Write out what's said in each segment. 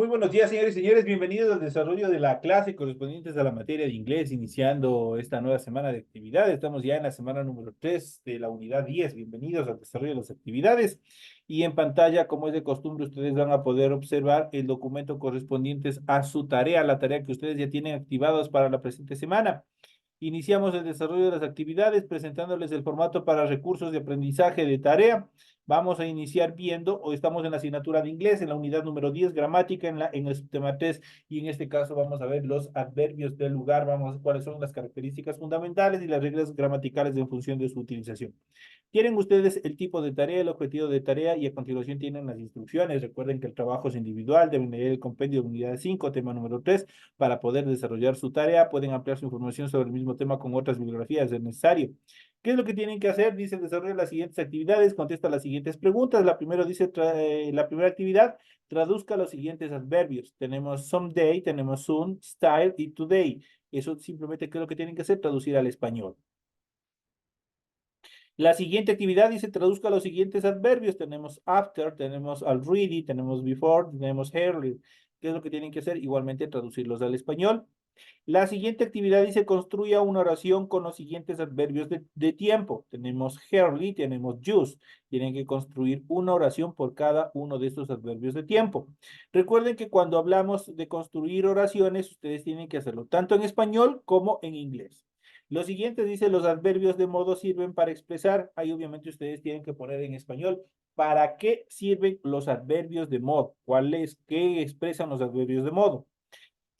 Muy buenos días, señores y señores. Bienvenidos al desarrollo de la clase correspondientes a la materia de inglés, iniciando esta nueva semana de actividades. Estamos ya en la semana número 3 de la unidad 10. Bienvenidos al desarrollo de las actividades. Y en pantalla, como es de costumbre, ustedes van a poder observar el documento correspondientes a su tarea, la tarea que ustedes ya tienen activados para la presente semana. Iniciamos el desarrollo de las actividades presentándoles el formato para recursos de aprendizaje de tarea. Vamos a iniciar viendo, o estamos en la asignatura de inglés, en la unidad número 10 gramática, en el subtema 3, y en este caso vamos a ver los adverbios del lugar, vamos a ver cuáles son las características fundamentales y las reglas gramaticales en función de su utilización. Tienen ustedes el tipo de tarea, el objetivo de tarea y a continuación tienen las instrucciones. Recuerden que el trabajo es individual, deben leer el compendio de unidad 5, tema número 3, para poder desarrollar su tarea. Pueden ampliar su información sobre el mismo tema con otras bibliografías, es necesario. ¿Qué es lo que tienen que hacer? Dice desarrollar las siguientes actividades, contesta las siguientes preguntas. La primera dice, la primera actividad, traduzca los siguientes adverbios. Tenemos someday, tenemos soon, style y today. Eso simplemente, ¿qué es lo que tienen que hacer? Traducir al español. La siguiente actividad dice traduzca los siguientes adverbios. Tenemos after, tenemos already, tenemos before, tenemos earlier. ¿Qué es lo que tienen que hacer? Igualmente traducirlos al español. La siguiente actividad dice construya una oración con los siguientes adverbios de tiempo. Tenemos early, tenemos just. Tienen que construir una oración por cada uno de estos adverbios de tiempo. Recuerden que cuando hablamos de construir oraciones, ustedes tienen que hacerlo tanto en español como en inglés. Lo siguiente dice, los adverbios de modo sirven para expresar. Ahí obviamente ustedes tienen que poner en español. ¿Para qué sirven los adverbios de modo? ¿Cuáles? ¿Qué expresan los adverbios de modo?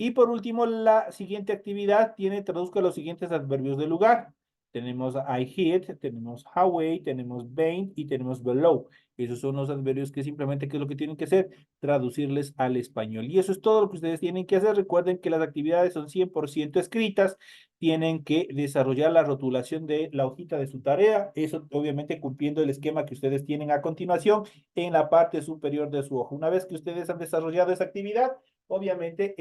Y por último, la siguiente actividad tiene, traduzca los siguientes adverbios de lugar. Tenemos I hit, tenemos away, tenemos been y tenemos below. Esos son los adverbios que simplemente, ¿qué es lo que tienen que hacer? Traducirles al español. Y eso es todo lo que ustedes tienen que hacer. Recuerden que las actividades son 100% escritas. Tienen que desarrollar la rotulación de la hojita de su tarea. Eso obviamente cumpliendo el esquema que ustedes tienen a continuación en la parte superior de su hoja. Una vez que ustedes han desarrollado esa actividad, obviamente,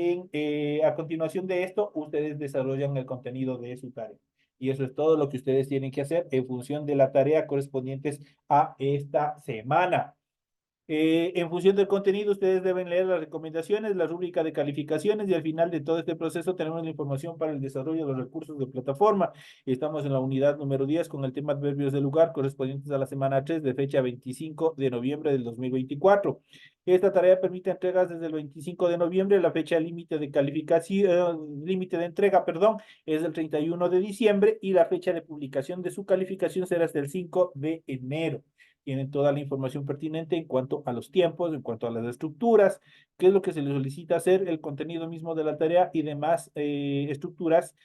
a continuación de esto, ustedes desarrollan el contenido de su tarea. Y eso es todo lo que ustedes tienen que hacer en función de la tarea correspondientes a esta semana. En función del contenido, ustedes deben leer las recomendaciones, la rúbrica de calificaciones y al final de todo este proceso tenemos la información para el desarrollo de los recursos de plataforma. Estamos en la unidad número 10 con el tema adverbios de lugar correspondientes a la semana 3 de fecha 25 de noviembre del 2024. Esta tarea permite entregas desde el 25 de noviembre, la fecha límite de calificación, límite de entrega, perdón, es el 31 de diciembre y la fecha de publicación de su calificación será hasta el 5 de enero. Tienen toda la información pertinente en cuanto a los tiempos, en cuanto a las estructuras, qué es lo que se les solicita hacer, el contenido mismo de la tarea y demás estructuras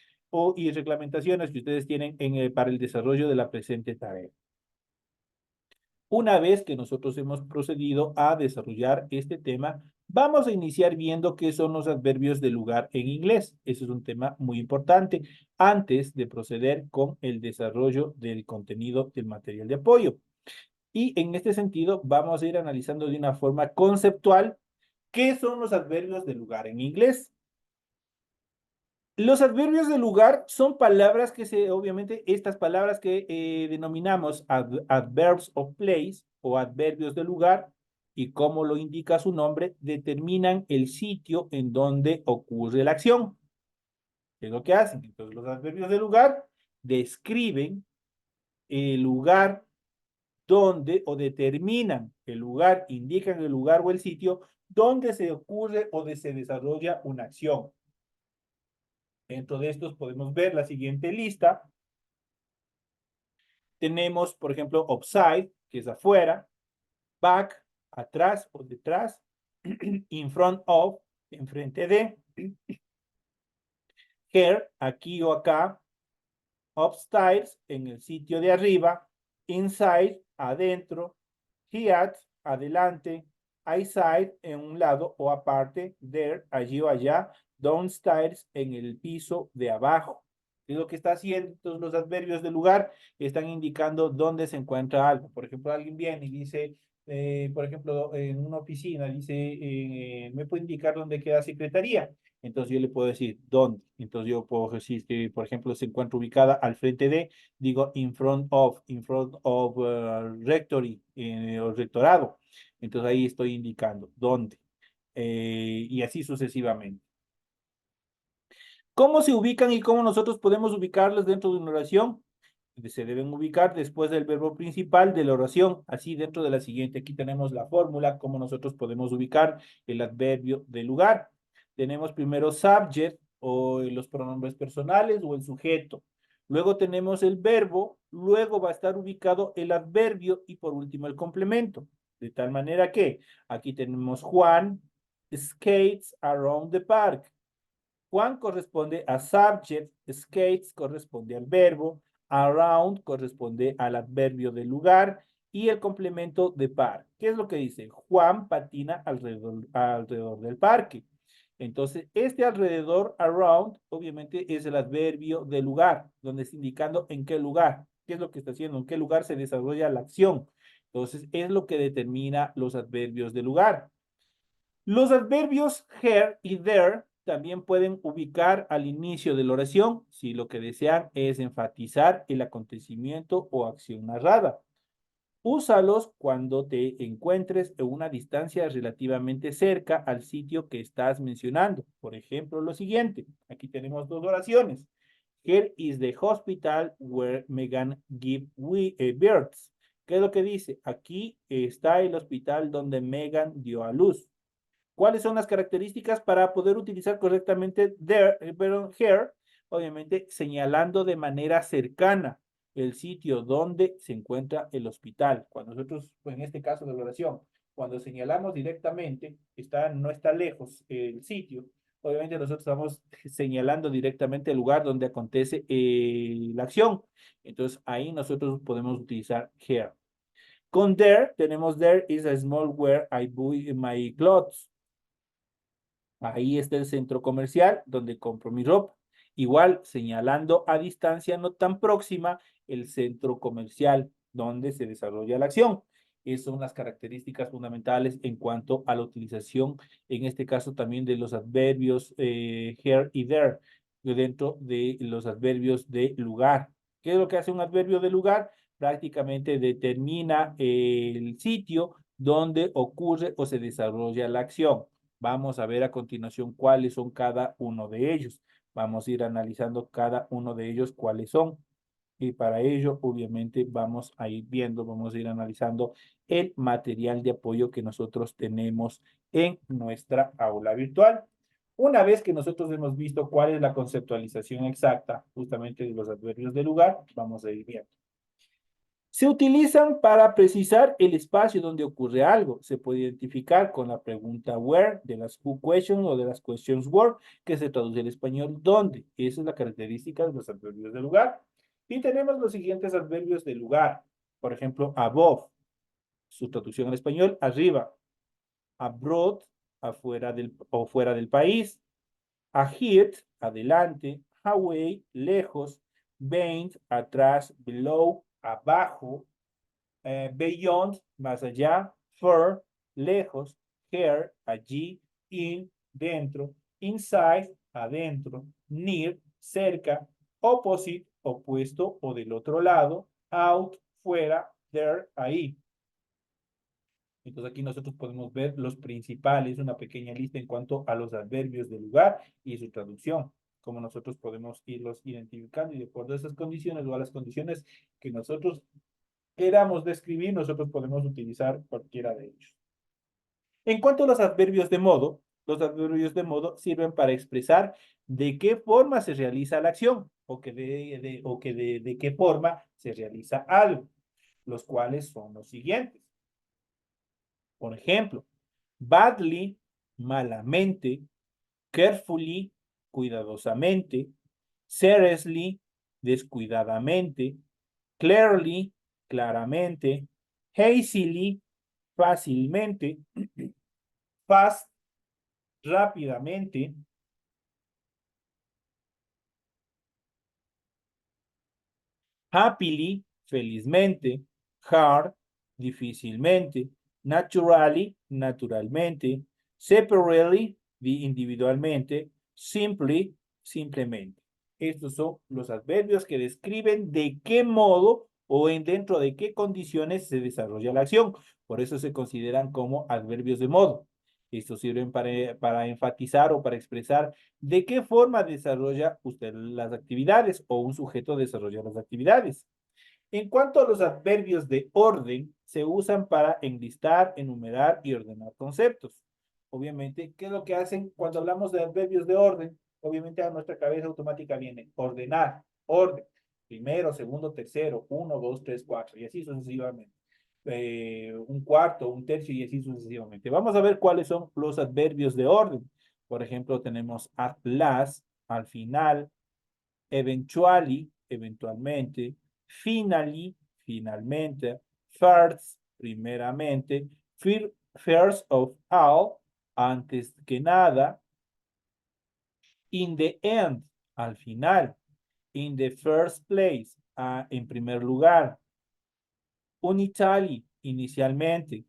y reglamentaciones que ustedes tienen para el desarrollo de la presente tarea. Una vez que nosotros hemos procedido a desarrollar este tema, vamos a iniciar viendo qué son los adverbios de lugar en inglés. Ese es un tema muy importante antes de proceder con el desarrollo del contenido del material de apoyo. Y en este sentido, vamos a ir analizando de una forma conceptual qué son los adverbios de lugar en inglés. Los adverbios de lugar son palabras obviamente, estas palabras que denominamos adverbs of place o adverbios de lugar, y como lo indica su nombre, determinan el sitio en donde ocurre la acción. ¿Qué es lo que hacen? Entonces, los adverbios de lugar describen el lugar donde o determinan el lugar, indican el lugar o el sitio donde se ocurre o se desarrolla una acción. Dentro de estos podemos ver la siguiente lista. Tenemos, por ejemplo, upside, que es afuera, back, atrás o detrás, in front of, enfrente de, here, aquí o acá, upstairs, en el sitio de arriba, inside, adentro, here, adelante, outside, en un lado o aparte, there, allí o allá, downstairs, en el piso de abajo. Es lo que está haciendo. Entonces, los adverbios de lugar están indicando dónde se encuentra algo. Por ejemplo, alguien viene y dice, por ejemplo, en una oficina, dice, ¿me puede indicar dónde queda secretaría? Entonces yo le puedo decir dónde. Entonces yo puedo decir que, por ejemplo, se encuentra ubicada al frente de, digo, in front of rectory, o rectorado. Entonces ahí estoy indicando dónde. y así sucesivamente. ¿Cómo se ubican y cómo nosotros podemos ubicarlos dentro de una oración? Se deben ubicar después del verbo principal de la oración, así dentro de la siguiente. Aquí tenemos la fórmula, cómo nosotros podemos ubicar el adverbio de lugar. Tenemos primero subject o los pronombres personales o el sujeto. Luego tenemos el verbo, luego va a estar ubicado el adverbio y por último el complemento. De tal manera que aquí tenemos Juan skates around the park. Juan corresponde a subject, skates corresponde al verbo, around corresponde al adverbio de lugar y el complemento de par. ¿Qué es lo que dice? Juan patina alrededor del parque. Entonces, este alrededor, around, obviamente es el adverbio de lugar, donde está indicando en qué lugar, qué es lo que está haciendo, en qué lugar se desarrolla la acción. Entonces, es lo que determina los adverbios de lugar. Los adverbios here y there también pueden ubicar al inicio de la oración si lo que desean es enfatizar el acontecimiento o acción narrada. Úsalos cuando te encuentres en una distancia relativamente cerca al sitio que estás mencionando. Por ejemplo, lo siguiente. Aquí tenemos dos oraciones. Here is the hospital where Megan gave births. ¿Qué es lo que dice? Aquí está el hospital donde Megan dio a luz. ¿Cuáles son las características para poder utilizar correctamente there, perdón, here? Obviamente señalando de manera cercana el sitio donde se encuentra el hospital. Cuando nosotros, pues en este caso de la oración, cuando señalamos directamente, no está lejos el sitio, obviamente nosotros estamos señalando directamente el lugar donde acontece la acción. Entonces ahí nosotros podemos utilizar here. Con there tenemos there is a small where I buy my clothes. Ahí está el centro comercial donde compro mi ropa. Igual señalando a distancia no tan próxima el centro comercial donde se desarrolla la acción. Esas son las características fundamentales en cuanto a la utilización, en este caso también de los adverbios here y there, dentro de los adverbios de lugar. ¿Qué es lo que hace un adverbio de lugar? Prácticamente determina el sitio donde ocurre o se desarrolla la acción. Vamos a ver a continuación cuáles son cada uno de ellos. Vamos a ir analizando cada uno de ellos cuáles son. Y para ello, obviamente, vamos a ir viendo, vamos a ir analizando el material de apoyo que nosotros tenemos en nuestra aula virtual. Una vez que nosotros hemos visto cuál es la conceptualización exacta justamente de los adverbios de lugar, vamos a ir viendo. Se utilizan para precisar el espacio donde ocurre algo. Se puede identificar con la pregunta where de las who questions o de las questions where, que se traduce al español dónde. Esa es la característica de los adverbios de lugar. Y tenemos los siguientes adverbios de lugar. Por ejemplo, above, su traducción al español, arriba. Abroad, afuera o fuera del país. Ahead, adelante. Away, lejos. Behind, atrás. Below, abajo. Beyond, más allá, far, lejos, here, allí, in, dentro, inside, adentro, near, cerca, opposite, opuesto o del otro lado, out, fuera, there, ahí. Entonces aquí nosotros podemos ver los principales, una pequeña lista en cuanto a los adverbios de lugar y su traducción, como nosotros podemos irlos identificando y de acuerdo a esas condiciones o a las condiciones que nosotros queramos describir, nosotros podemos utilizar cualquiera de ellos. En cuanto a los adverbios de modo sirven para expresar de qué forma se realiza la acción o de qué forma se realiza algo, los cuales son los siguientes. Por ejemplo, badly, malamente, carefully, cuidadosamente, seriously, descuidadamente, clearly, claramente, hazily, fácilmente, fast, rápidamente, happily, felizmente, hard, difícilmente, naturally, naturalmente, separately, individualmente, simply, simplemente. Estos son los adverbios que describen de qué modo o dentro de qué condiciones se desarrolla la acción. Por eso se consideran como adverbios de modo. Estos sirven para enfatizar o para expresar de qué forma desarrolla usted las actividades o un sujeto desarrolla las actividades. En cuanto a los adverbios de orden, se usan para enlistar, enumerar y ordenar conceptos. Obviamente, ¿qué es lo que hacen cuando hablamos de adverbios de orden? Obviamente a nuestra cabeza automática viene ordenar, orden, primero, segundo, tercero, uno, dos, tres, cuatro, y así sucesivamente. Un cuarto, un tercio y así sucesivamente. Vamos a ver cuáles son los adverbios de orden. Por ejemplo, tenemos at last, al final, eventually, eventualmente, finally, finalmente, first, primeramente, first of all, antes que nada, in the end, al final, in the first place, en primer lugar, unitally, inicialmente,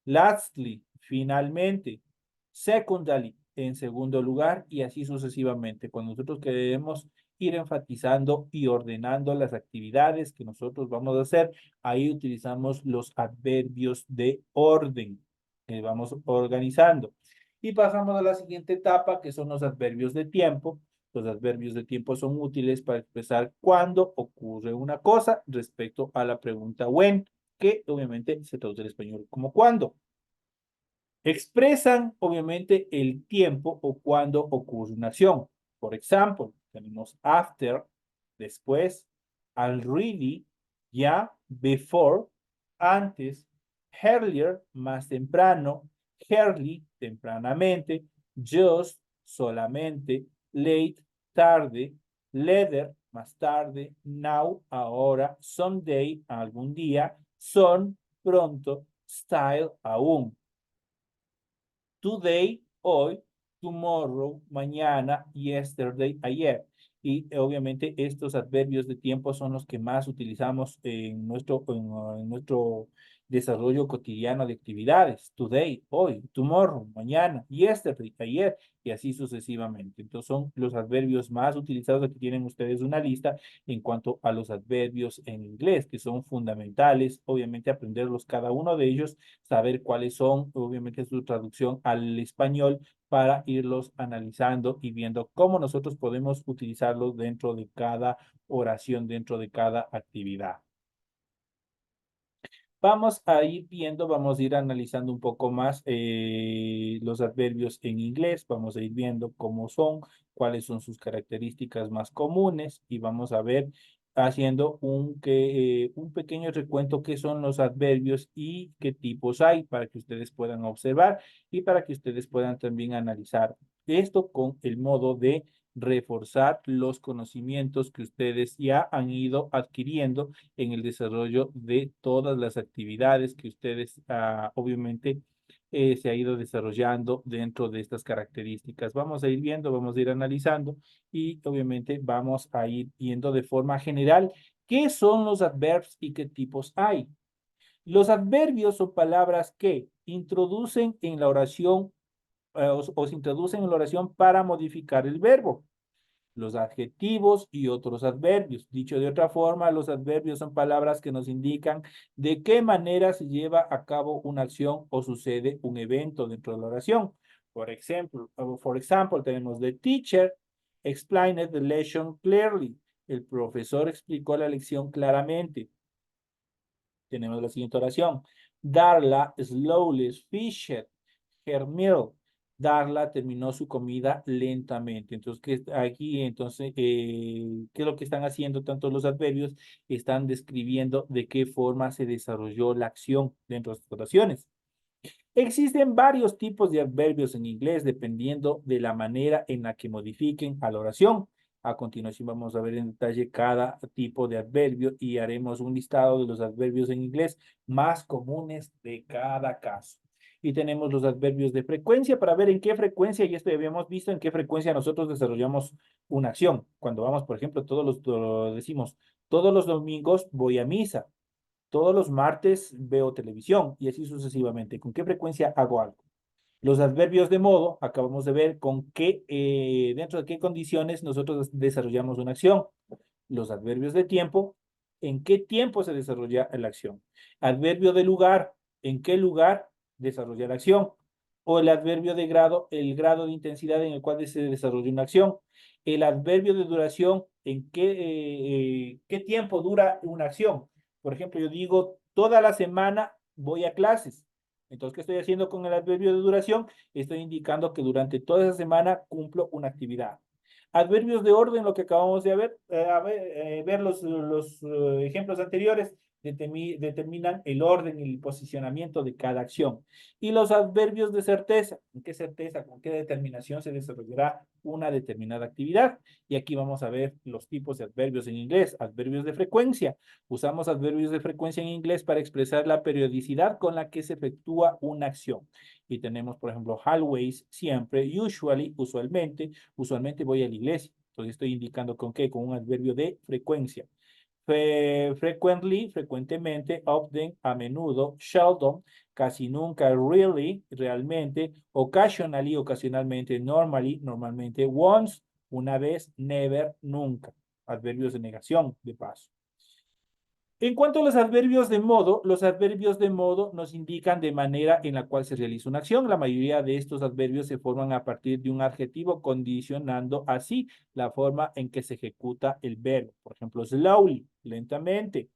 lastly, finalmente, secondly, en segundo lugar, y así sucesivamente. Cuando nosotros queremos ir enfatizando y ordenando las actividades que nosotros vamos a hacer, ahí utilizamos los adverbios de orden que vamos organizando. Y pasamos a la siguiente etapa, que son los adverbios de tiempo. Los adverbios de tiempo son útiles para expresar cuándo ocurre una cosa respecto a la pregunta when, que obviamente se traduce en español como cuándo. Expresan obviamente el tiempo o cuando ocurre una acción. Por ejemplo, tenemos after, después, already, ya, before, antes, earlier, más temprano, early, tempranamente, just, solamente, late, tarde, later, más tarde, now, ahora, someday, algún día, son, pronto, style, aún. Today, hoy, tomorrow, mañana, yesterday, ayer. Y obviamente estos adverbios de tiempo son los que más utilizamos en nuestro desarrollo cotidiano de actividades. Today, hoy, tomorrow, mañana, yesterday, ayer, y así sucesivamente. Entonces son los adverbios más utilizados. Aquí tienen ustedes una lista en cuanto a los adverbios en inglés, que son fundamentales. Obviamente aprenderlos cada uno de ellos, saber cuáles son, obviamente su traducción al español para irlos analizando y viendo cómo nosotros podemos utilizarlos dentro de cada oración, dentro de cada actividad. Vamos a ir viendo, vamos a ir analizando un poco más los adverbios en inglés, vamos a ir viendo cómo son, cuáles son sus características más comunes y vamos a ver haciendo un pequeño recuento qué son los adverbios y qué tipos hay para que ustedes puedan observar y para que ustedes puedan también analizar esto con el modo de reforzar los conocimientos que ustedes ya han ido adquiriendo en el desarrollo de todas las actividades que ustedes obviamente se ha ido desarrollando dentro de estas características. Vamos a ir viendo, vamos a ir analizando y obviamente vamos a ir viendo de forma general qué son los adverbs y qué tipos hay. Los adverbios son palabras que introducen en la oración o se introducen en la oración para modificar el verbo, los adjetivos y otros adverbios. Dicho de otra forma, los adverbios son palabras que nos indican de qué manera se lleva a cabo una acción o sucede un evento dentro de la oración. For example, tenemos the teacher explained the lesson clearly. El profesor explicó la lección claramente. Tenemos la siguiente oración. Darla slowly fished her meal. Darla terminó su comida lentamente. Entonces, aquí, entonces, ¿qué es lo que están haciendo tanto los adverbios? Están describiendo de qué forma se desarrolló la acción dentro de estas oraciones. Existen varios tipos de adverbios en inglés dependiendo de la manera en la que modifiquen a la oración. A continuación vamos a ver en detalle cada tipo de adverbio y haremos un listado de los adverbios en inglés más comunes de cada caso. Y tenemos los adverbios de frecuencia para ver en qué frecuencia, y esto ya habíamos visto, en qué frecuencia nosotros desarrollamos una acción. Cuando vamos, por ejemplo, decimos, todos los domingos voy a misa. Todos los martes veo televisión y así sucesivamente. ¿Con qué frecuencia hago algo? Los adverbios de modo, acabamos de ver con qué, dentro de qué condiciones nosotros desarrollamos una acción. Los adverbios de tiempo, en qué tiempo se desarrolla la acción. Adverbio de lugar, en qué lugar desarrolla la acción. O el adverbio de grado, el grado de intensidad en el cual se desarrolla una acción. El adverbio de duración, en qué tiempo dura una acción. Por ejemplo, yo digo, toda la semana voy a clases. Entonces, ¿qué estoy haciendo con el adverbio de duración? Estoy indicando que durante toda esa semana cumplo una actividad. Adverbios de orden, lo que acabamos de ver los ejemplos anteriores, determinan el orden y el posicionamiento de cada acción. Y los adverbios de certeza, ¿con qué certeza, con qué determinación se desarrollará una determinada actividad? Y aquí vamos a ver los tipos de adverbios en inglés. Adverbios de frecuencia. Usamos adverbios de frecuencia en inglés para expresar la periodicidad con la que se efectúa una acción. Y tenemos, por ejemplo, always, siempre, usually, usualmente. Usualmente voy a la iglesia. Entonces estoy indicando con qué, con un adverbio de frecuencia. Frequently, frecuentemente, often, a menudo, seldom, casi nunca, really, realmente, occasionally, ocasionalmente, normally, normalmente, once, una vez, never, nunca. Adverbios de negación, de paso. En cuanto a los adverbios de modo nos indican de manera en la cual se realiza una acción. La mayoría de estos adverbios se forman a partir de un adjetivo, condicionando así la forma en que se ejecuta el verbo. Por ejemplo, slowly, lentamente;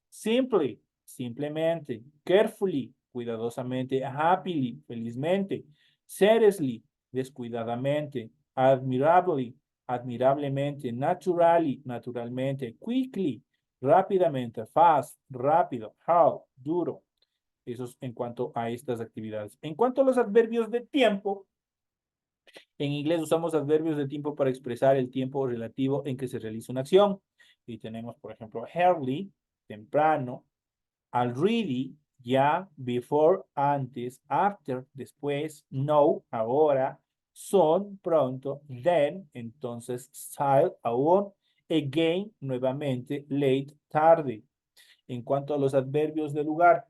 simply, simplemente; carefully, cuidadosamente; happily, felizmente; seriously, descuidadamente; admirably, admirablemente; naturally, naturalmente; quickly, rápidamente; fast, rápido; hard, duro. Eso es en cuanto a estas actividades. En cuanto a los adverbios de tiempo, en inglés usamos adverbios de tiempo para expresar el tiempo relativo en que se realiza una acción. Y tenemos, por ejemplo, early, temprano; already, ya; before, antes; after, después; no, ahora; soon, pronto; then, entonces; still, aún; again, nuevamente; late, tarde. En cuanto a los adverbios de lugar,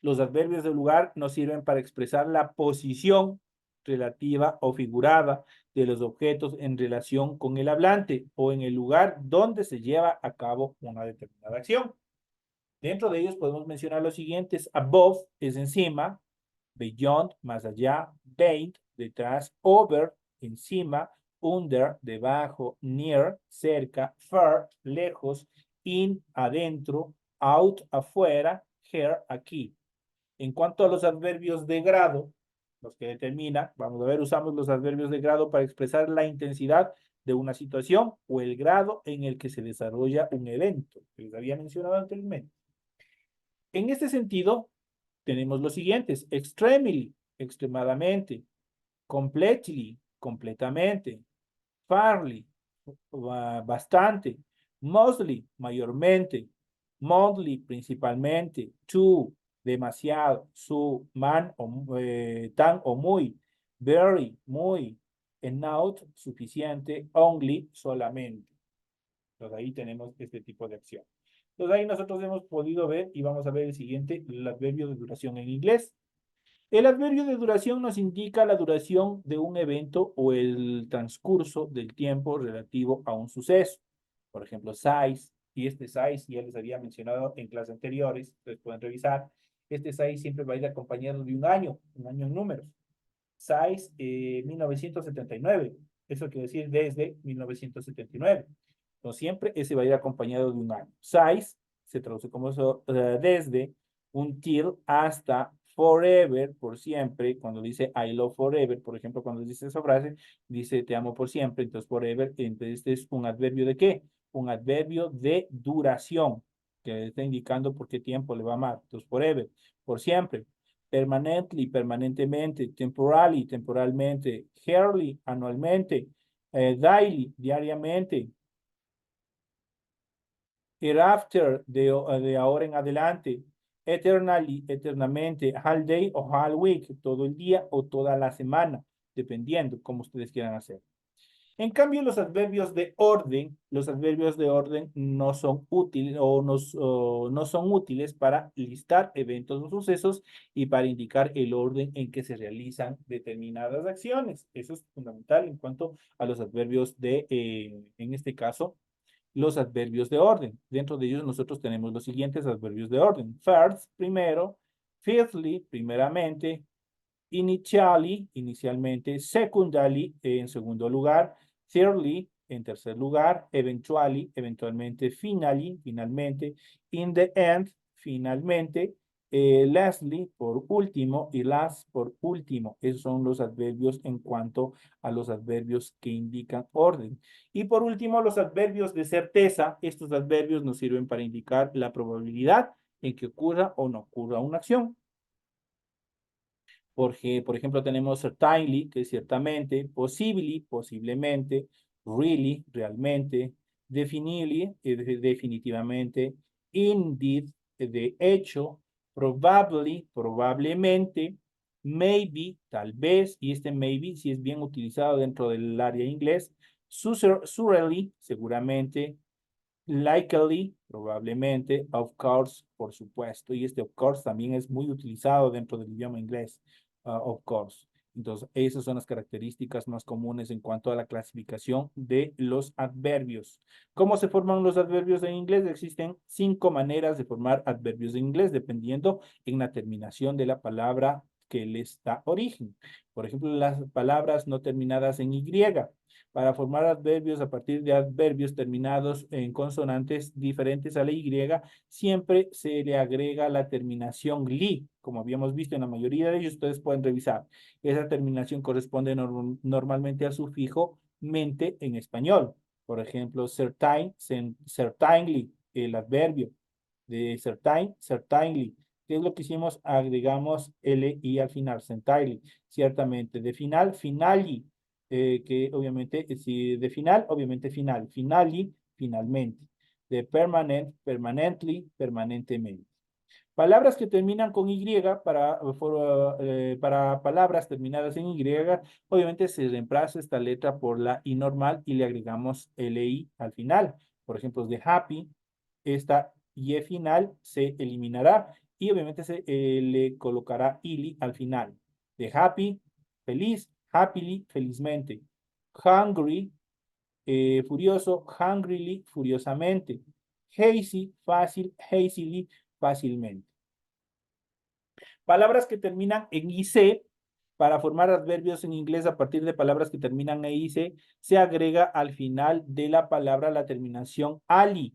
los adverbios de lugar nos sirven para expresar la posición relativa o figurada de los objetos en relación con el hablante o en el lugar donde se lleva a cabo una determinada acción. Dentro de ellos podemos mencionar los siguientes: above es encima; beyond, más allá; behind, detrás; over, encima; under, debajo; near, cerca; far, lejos; in, adentro; out, afuera; here, aquí. En cuanto a los adverbios de grado, los que determinan, vamos a ver, usamos los adverbios de grado para expresar la intensidad de una situación o el grado en el que se desarrolla un evento, que les había mencionado anteriormente. En este sentido, tenemos los siguientes: extremely, extremadamente; completely, completamente; fairly, bastante; mostly, mayormente; mostly, principalmente; too, demasiado; so, tan o muy; very, muy; enough, suficiente; only, solamente. Entonces ahí tenemos este tipo de acción. Entonces ahí nosotros hemos podido ver, y vamos a ver el siguiente, el adverbio de duración en inglés. El adverbio de duración nos indica la duración de un evento o el transcurso del tiempo relativo a un suceso. Por ejemplo, size, y este size ya les había mencionado en clases anteriores, ustedes pueden revisar. Este size siempre va a ir acompañado de un año en números. Size 1979, eso quiere decir desde 1979. Entonces siempre ese va a ir acompañado de un año. Size se traduce como eso, desde, until, hasta, forever, por siempre. Cuando dice I love forever, por ejemplo, cuando dice esa frase, dice te amo por siempre. Entonces forever, entonces este es un adverbio ¿de qué? Un adverbio de duración, que está indicando por qué tiempo le va a amar. Entonces forever, por siempre. Permanently, permanentemente; temporally, temporalmente; yearly, anualmente; daily, diariamente; hereafter, de ahora en adelante; eternally, eternamente; all day o all week, todo el día o toda la semana, dependiendo como ustedes quieran hacer. En cambio, los adverbios de orden no son útiles o no son útiles para listar eventos o sucesos y para indicar el orden en que se realizan determinadas acciones. Eso es fundamental en cuanto a los adverbios en este caso, los adverbios de orden. Dentro de ellos nosotros tenemos los siguientes adverbios de orden: first, primero; Fifthly, primeramente. Initially, inicialmente. Secondly, en segundo lugar. Thirdly, en tercer lugar. Eventually, eventualmente. Finally, finalmente. In the end, finalmente. Lastly, por último, y last, por último. Esos son los adverbios en cuanto a los adverbios que indican orden. Y por último, los adverbios de certeza. Estos adverbios nos sirven para indicar la probabilidad en que ocurra o no ocurra una acción. Porque, por ejemplo, tenemos certainly, que es ciertamente, possibly, posiblemente, really, realmente, definitely, definitivamente, indeed, de hecho, probably, probablemente, maybe, tal vez, y este maybe si es bien utilizado dentro del área inglés, surely, seguramente, likely, probablemente, of course, por supuesto, y este of course también es muy utilizado dentro del idioma inglés, of course. Entonces, esas son las características más comunes en cuanto a la clasificación de los adverbios. ¿Cómo se forman los adverbios en inglés? Existen 5 maneras de formar adverbios en inglés, dependiendo en la terminación de la palabra que les da origen. Por ejemplo, las palabras no terminadas en Y. Para formar adverbios a partir de adverbios terminados en consonantes diferentes a la Y, siempre se le agrega la terminación li, como habíamos visto en la mayoría de ellos, ustedes pueden revisar. Esa terminación corresponde normalmente al sufijo mente en español. Por ejemplo, certain, certainly, el adverbio de certain, certainly. ¿Qué es lo que hicimos? Agregamos li al final, certainly, ciertamente. De final, finally, que obviamente, si de final, obviamente final. Finally, finalmente. De permanent, permanently, permanentemente. Palabras que terminan con Y, para palabras terminadas en Y, obviamente se reemplaza esta letra por la I normal y le agregamos LI al final. Por ejemplo, de happy, esta Y final se eliminará y obviamente se le colocará ILI al final. De happy, feliz, happily, felizmente. Hungry, furioso, hungrily, furiosamente. Hazy, fácil, hazily, fácilmente. Palabras que terminan en IC, para formar adverbios en inglés a partir de palabras que terminan en IC, se agrega al final de la palabra la terminación ali,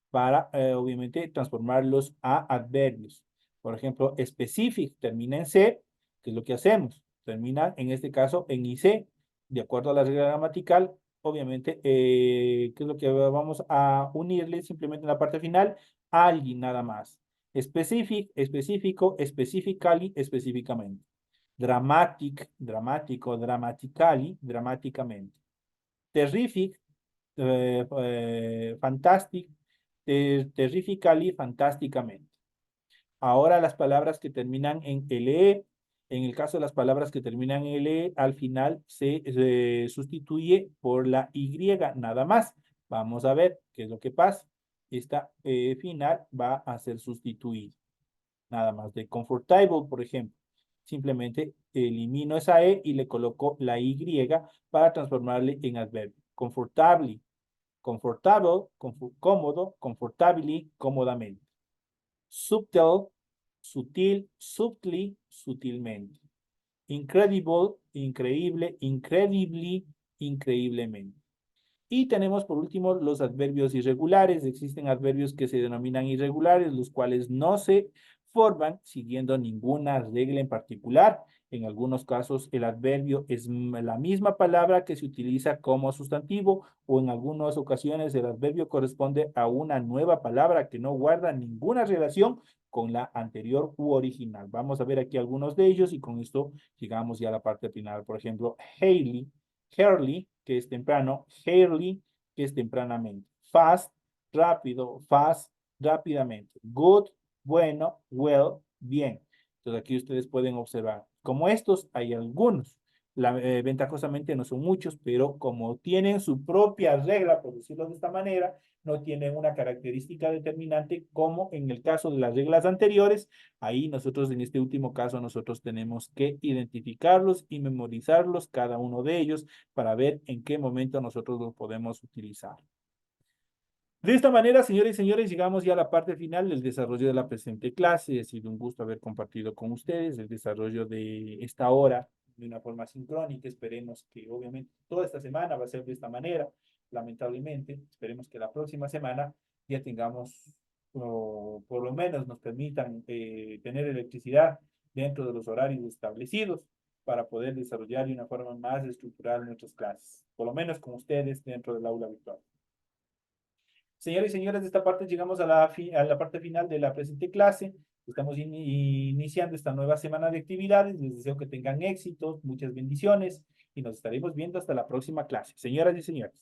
para obviamente transformarlos a adverbios. Por ejemplo, specific termina en C, que es lo que hacemos. Termina en este caso en IC, de acuerdo a la regla gramatical. Obviamente, ¿qué es lo que vamos a unirle simplemente en la parte final? Alguien nada más. Specific, específico, specifically, específicamente. Dramatic, dramático, dramatically, dramáticamente. Terrific, fantastic, terrifically, fantásticamente. Ahora las palabras que terminan en LE, en el caso de las palabras que terminan en LE, al final se sustituye por la Y, nada más. Vamos a ver qué es lo que pasa. Esta final va a ser sustituida. Nada más de comfortable, por ejemplo. Simplemente elimino esa E y le coloco la Y para transformarle en adverbio. Comfortably, comfortable, cómodo, comfortably, cómodamente. Subtle, sutil, subtly, sutilmente. Incredible, increíble, incredibly, increíblemente. Y tenemos por último los adverbios irregulares. Existen adverbios que se denominan irregulares, los cuales no se forman siguiendo ninguna regla en particular. En algunos casos el adverbio es la misma palabra que se utiliza como sustantivo o en algunas ocasiones el adverbio corresponde a una nueva palabra que no guarda ninguna relación con la anterior u original. Vamos a ver aquí algunos de ellos y con esto llegamos ya a la parte final. Por ejemplo, Hailey, early, que es temprano, early, que es tempranamente, fast, rápido, fast, rápidamente, good, bueno, well, bien. Entonces aquí ustedes pueden observar, como estos hay algunos, ventajosamente no son muchos, pero como tienen su propia regla, por decirlo de esta manera, no tienen una característica determinante como en el caso de las reglas anteriores. Ahí nosotros, en este último caso, nosotros tenemos que identificarlos y memorizarlos, cada uno de ellos, para ver en qué momento nosotros los podemos utilizar. De esta manera, señores y señores, llegamos ya a la parte final del desarrollo de la presente clase. Ha sido un gusto haber compartido con ustedes el desarrollo de esta hora de una forma sincrónica. Esperemos que, obviamente, toda esta semana va a ser de esta manera, lamentablemente. Esperemos que la próxima semana ya tengamos, o por lo menos nos permitan tener electricidad dentro de los horarios establecidos para poder desarrollar de una forma más estructural nuestras clases, por lo menos con ustedes dentro del aula virtual. Señores y señores, de esta parte llegamos a a la parte final de la presente clase. Estamos iniciando esta nueva semana de actividades. Les deseo que tengan éxitos, muchas bendiciones y nos estaremos viendo hasta la próxima clase. Señoras y señores.